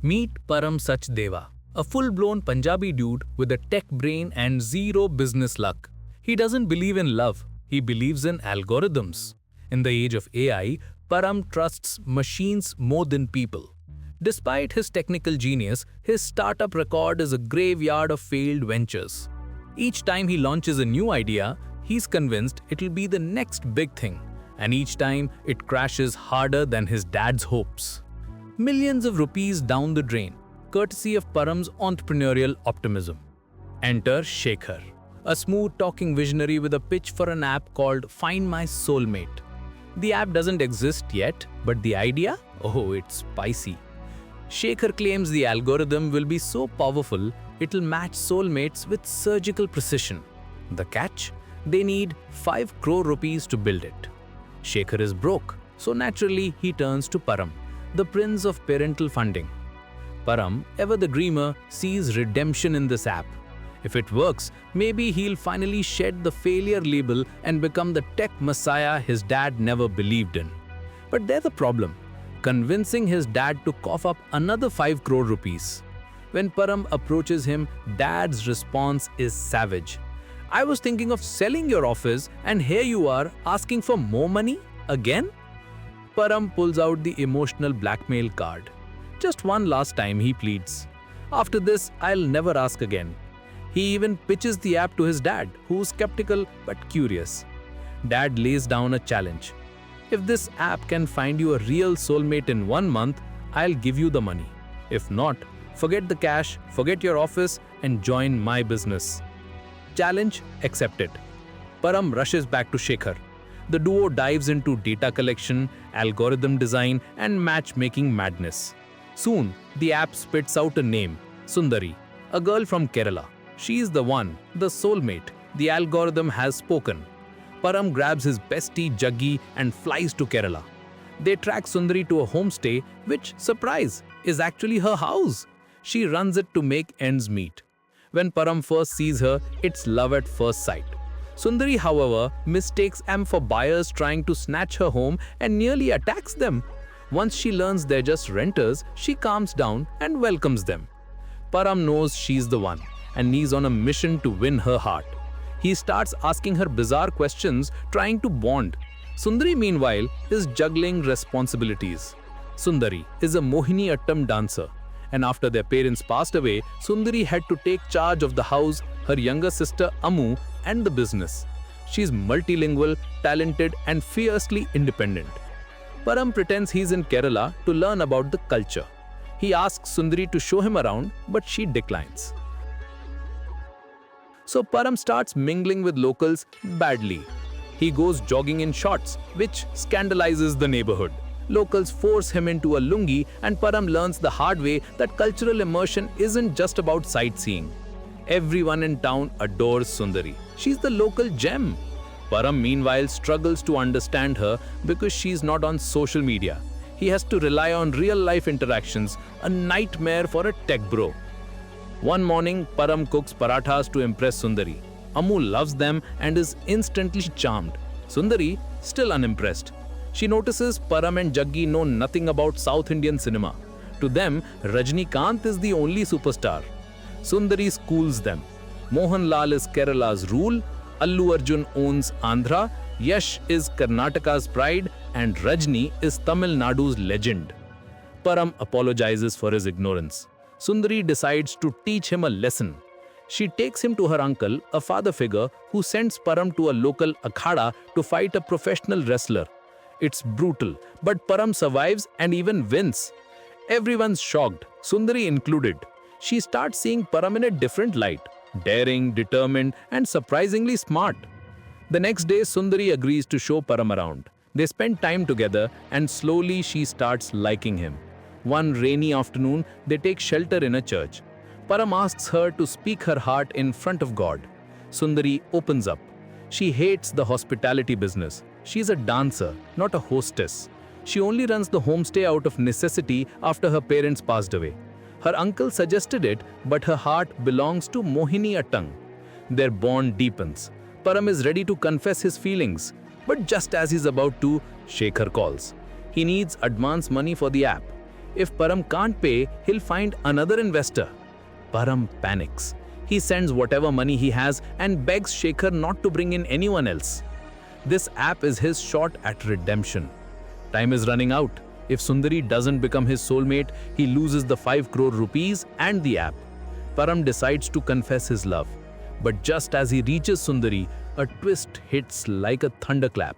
Meet Param Sachdeva, a full-blown Punjabi dude with a tech brain and zero business luck. He doesn't believe in love, he believes in algorithms. In the age of AI, Param trusts machines more than people. Despite his technical genius, his startup record is a graveyard of failed ventures. Each time he launches a new idea, he's convinced it'll be the next big thing, and each time it crashes harder than his dad's hopes. Millions of rupees down the drain, courtesy of Param's entrepreneurial optimism. Enter Shekhar, a smooth-talking visionary with a pitch for an app called Find My Soulmate. The app doesn't exist yet, but the idea? Oh, it's spicy. Shekhar claims the algorithm will be so powerful, it'll match soulmates with surgical precision. The catch? They need 5 crore rupees to build it. Shekhar is broke, so naturally he turns to Param, the prince of parental funding. Param, ever the dreamer, sees redemption in this app. If it works, maybe he'll finally shed the failure label and become the tech messiah his dad never believed in. But there's a problem: convincing his dad to cough up another 5 crore rupees. When Param approaches him, dad's response is savage. I was thinking of selling your office, and here you are asking for more money? Again? Param pulls out the emotional blackmail card. Just one last time, he pleads. After this, I'll never ask again. He even pitches the app to his dad, who's skeptical but curious. Dad lays down a challenge. If this app can find you a real soulmate in 1 month, I'll give you the money. If not, forget the cash, forget your office, and join my business. Challenge accepted. Param rushes back to Shekhar. The duo dives into data collection, algorithm design, and matchmaking madness. Soon, the app spits out a name, Sundari, a girl from Kerala. She's the one, the soulmate. The algorithm has spoken. Param grabs his bestie Jaggi and flies to Kerala. They track Sundari to a homestay, which, surprise, is actually her house. She runs it to make ends meet. When Param first sees her, it's love at first sight. Sundari, however, mistakes them for buyers trying to snatch her home and nearly attacks them. Once she learns they're just renters, she calms down and welcomes them. Param knows she's the one, and he's on a mission to win her heart. He starts asking her bizarre questions, trying to bond. Sundari, meanwhile, is juggling responsibilities. Sundari is a Mohini Attam dancer, and after their parents passed away, Sundari had to take charge of the house, her younger sister Amu, and the business. She's multilingual, talented, and fiercely independent. Param pretends he's in Kerala to learn about the culture. He asks Sundari to show him around, but she declines. So Param starts mingling with locals badly. He goes jogging in shorts, which scandalizes the neighborhood. Locals force him into a lungi, and Param learns the hard way that cultural immersion isn't just about sightseeing. Everyone in town adores Sundari. She's the local gem. Param, meanwhile, struggles to understand her because she's not on social media. He has to rely on real-life interactions, a nightmare for a tech bro. One morning, Param cooks parathas to impress Sundari. Amu loves them and is instantly charmed. Sundari, still unimpressed. She notices Param and Jaggi know nothing about South Indian cinema. To them, Rajnikant is the only superstar. Sundari schools them. Mohanlal is Kerala's rule, Allu Arjun owns Andhra, Yash is Karnataka's pride, and Rajni is Tamil Nadu's legend. Param apologizes for his ignorance. Sundari decides to teach him a lesson. She takes him to her uncle, a father figure, who sends Param to a local akhada to fight a professional wrestler. It's brutal, but Param survives and even wins. Everyone's shocked, Sundari included. She starts seeing Param in a different light, daring, determined, and surprisingly smart. The next day, Sundari agrees to show Param around. They spend time together, and slowly she starts liking him. One rainy afternoon, they take shelter in a church. Param asks her to speak her heart in front of God. Sundari opens up. She hates the hospitality business. She's a dancer, not a hostess. She only runs the homestay out of necessity after her parents passed away. Her uncle suggested it, but her heart belongs to Mohini Attam. Their bond deepens. Param is ready to confess his feelings, but just as he's about to, Shekhar calls. He needs advance money for the app. If Param can't pay, he'll find another investor. Param panics. He sends whatever money he has and begs Shekhar not to bring in anyone else. This app is his shot at redemption. Time is running out. If Sundari doesn't become his soulmate, he loses the 5 crore rupees and the app. Param decides to confess his love. But just as he reaches Sundari, a twist hits like a thunderclap.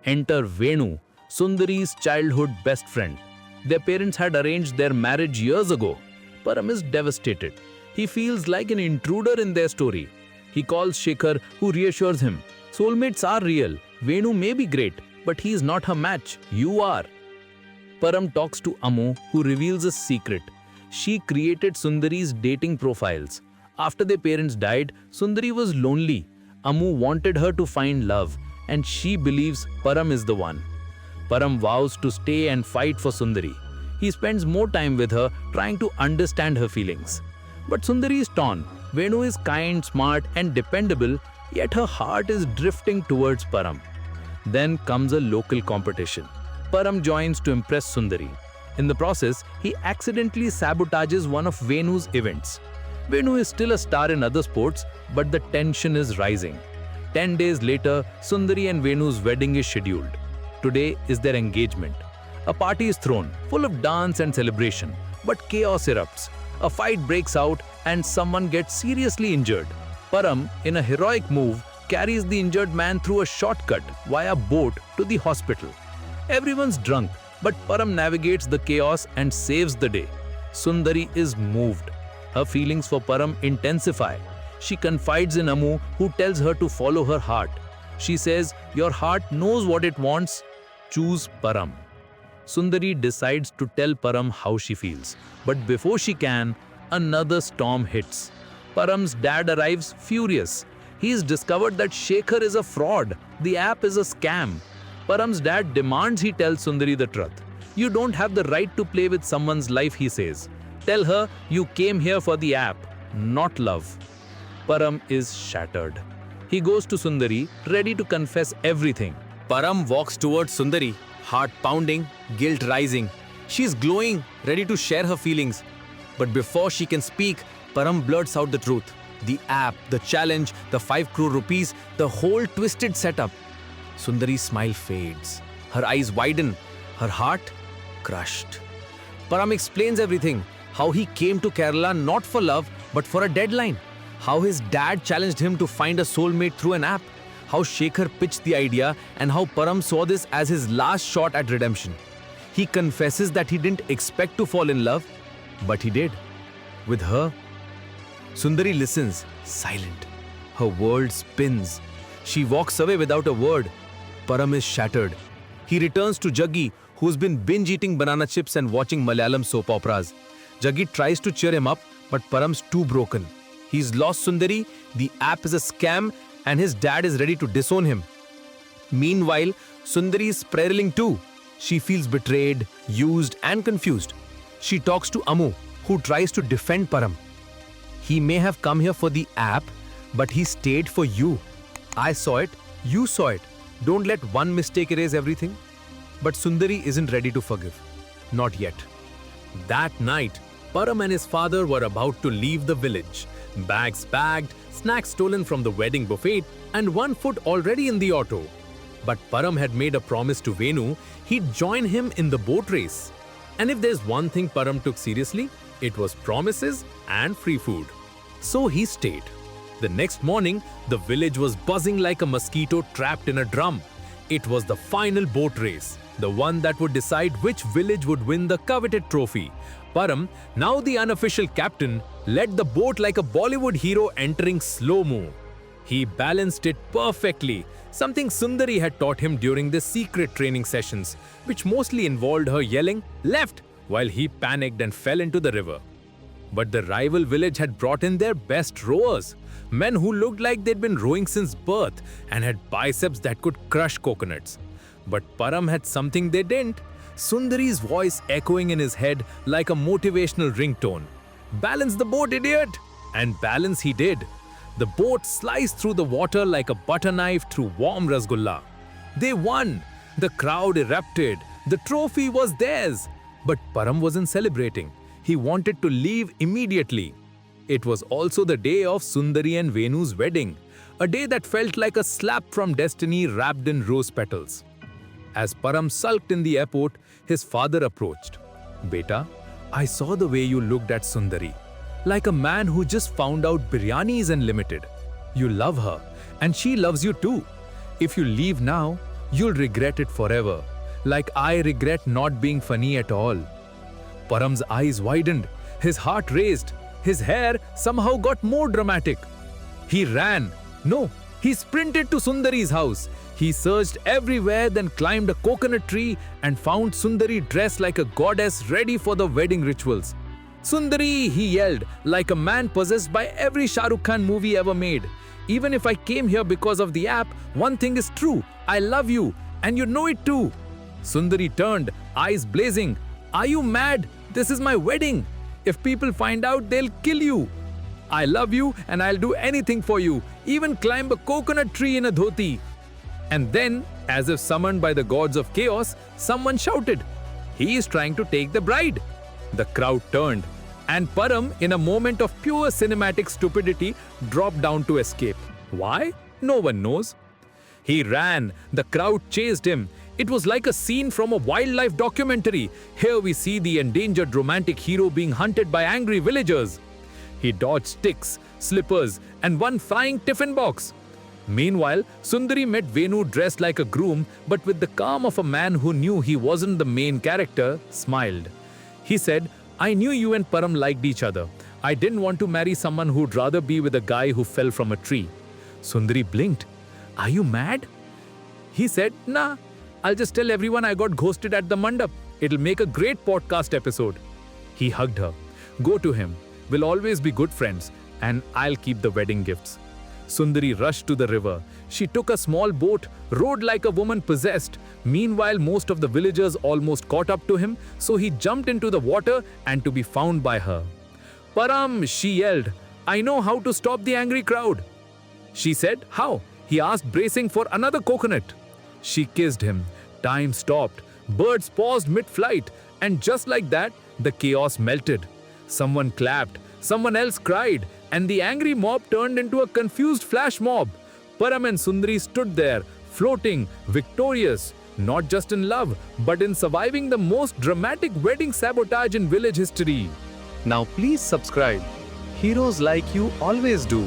Enter Venu, Sundari's childhood best friend. Their parents had arranged their marriage years ago. Param is devastated. He feels like an intruder in their story. He calls Shekhar, who reassures him. Soulmates are real. Venu may be great, but he is not her match. You are. Param talks to Ammu, who reveals a secret. She created Sundari's dating profiles. After their parents died, Sundari was lonely. Ammu wanted her to find love, and she believes Param is the one. Param vows to stay and fight for Sundari. He spends more time with her, trying to understand her feelings. But Sundari is torn. Venu is kind, smart, and dependable, yet her heart is drifting towards Param. Then comes a local competition. Param joins to impress Sundari. In the process, he accidentally sabotages one of Venu's events. Venu is still a star in other sports, but the tension is rising. 10 days later, Sundari and Venu's wedding is scheduled. Today is their engagement. A party is thrown, full of dance and celebration, but chaos erupts. A fight breaks out and someone gets seriously injured. Param, in a heroic move, carries the injured man through a shortcut via boat to the hospital. Everyone's drunk, but Param navigates the chaos and saves the day. Sundari is moved. Her feelings for Param intensify. She confides in Ammu, who tells her to follow her heart. She says, "Your heart knows what it wants. Choose Param." Sundari decides to tell Param how she feels. But before she can, another storm hits. Param's dad arrives furious. He's discovered that Shekhar is a fraud. The app is a scam. Param's dad demands he tells Sundari the truth. "You don't have the right to play with someone's life," he says. "Tell her you came here for the app, not love." Param is shattered. He goes to Sundari, ready to confess everything. Param walks towards Sundari, heart pounding, guilt rising. She's glowing, ready to share her feelings. But before she can speak, Param blurts out the truth. The app, the challenge, the 5 crore rupees, the whole twisted setup. Sundari's smile fades. Her eyes widen. Her heart crushed. Param explains everything. How he came to Kerala not for love, but for a deadline. How his dad challenged him to find a soulmate through an app. How Shekhar pitched the idea and how Param saw this as his last shot at redemption. He confesses that he didn't expect to fall in love, but he did. With her. Sundari listens, silent. Her world spins. She walks away without a word. Param is shattered. He returns to Jaggi, who's been binge-eating banana chips and watching Malayalam soap operas. Jaggi tries to cheer him up, but Param's too broken. He's lost Sundari, the app is a scam, and his dad is ready to disown him. Meanwhile, Sundari is spiraling too. She feels betrayed, used, and confused. She talks to Ammu, who tries to defend Param. "He may have come here for the app, but he stayed for you. I saw it, you saw it. Don't let one mistake erase everything." But Sundari isn't ready to forgive. Not yet. That night, Param and his father were about to leave the village. Bags packed, snacks stolen from the wedding buffet, and one foot already in the auto. But Param had made a promise to Venu he'd join him in the boat race. And if there's one thing Param took seriously, it was promises and free food. So he stayed. The next morning, the village was buzzing like a mosquito trapped in a drum. It was the final boat race, the one that would decide which village would win the coveted trophy. Param, now the unofficial captain, led the boat like a Bollywood hero entering slow-mo. He balanced it perfectly, something Sundari had taught him during the secret training sessions, which mostly involved her yelling, "Left!" while he panicked and fell into the river. But the rival village had brought in their best rowers, men who looked like they'd been rowing since birth and had biceps that could crush coconuts. But Param had something they didn't. Sundari's voice echoing in his head like a motivational ringtone. "Balance the boat, idiot!" And balance he did. The boat sliced through the water like a butter knife through warm rasgulla. They won! The crowd erupted. The trophy was theirs. But Param wasn't celebrating. He wanted to leave immediately. It was also the day of Sundari and Venu's wedding, a day that felt like a slap from destiny wrapped in rose petals. As Param sulked in the airport, his father approached. Beta, I saw the way you looked at Sundari, like a man who just found out biryani is unlimited. You love her, and she loves you too. If you leave now, you'll regret it forever, like I regret not being funny at all. Param's eyes widened, his heart raced, his hair somehow got more dramatic. He ran. No, he sprinted to Sundari's house. He searched everywhere, then climbed a coconut tree and found Sundari dressed like a goddess ready for the wedding rituals. Sundari, he yelled, like a man possessed by every Shah Rukh Khan movie ever made. Even if I came here because of the app, one thing is true. I love you, and you know it too. Sundari turned, eyes blazing. Are you mad? This is my wedding. If people find out, they'll kill you. I love you and I'll do anything for you, even climb a coconut tree in a dhoti. And then, as if summoned by the gods of chaos, someone shouted, he is trying to take the bride. The crowd turned, and Param, in a moment of pure cinematic stupidity, dropped down to escape. Why? No one knows. He ran, the crowd chased him. It was like a scene from a wildlife documentary. Here we see the endangered romantic hero being hunted by angry villagers. He dodged sticks, slippers, and one flying tiffin box. Meanwhile, Sundari met Venu dressed like a groom, but with the calm of a man who knew he wasn't the main character, smiled. He said, I knew you and Param liked each other. I didn't want to marry someone who'd rather be with a guy who fell from a tree. Sundari blinked. Are you mad? He said, nah. I'll just tell everyone I got ghosted at the mandap. It'll make a great podcast episode. He hugged her. Go to him. We'll always be good friends, and I'll keep the wedding gifts. Sundari rushed to the river. She took a small boat, rowed like a woman possessed. Meanwhile, most of the villagers almost caught up to him, so he jumped into the water and to be found by her. Param, she yelled. I know how to stop the angry crowd. She said, how? He asked, bracing for another coconut. She kissed him. Time stopped. Birds paused mid-flight. And just like that, the chaos melted. Someone clapped. Someone else cried. And the angry mob turned into a confused flash mob. Param and Sundari stood there, floating, victorious. Not just in love, but in surviving the most dramatic wedding sabotage in village history. Now please subscribe. Heroes like you always do.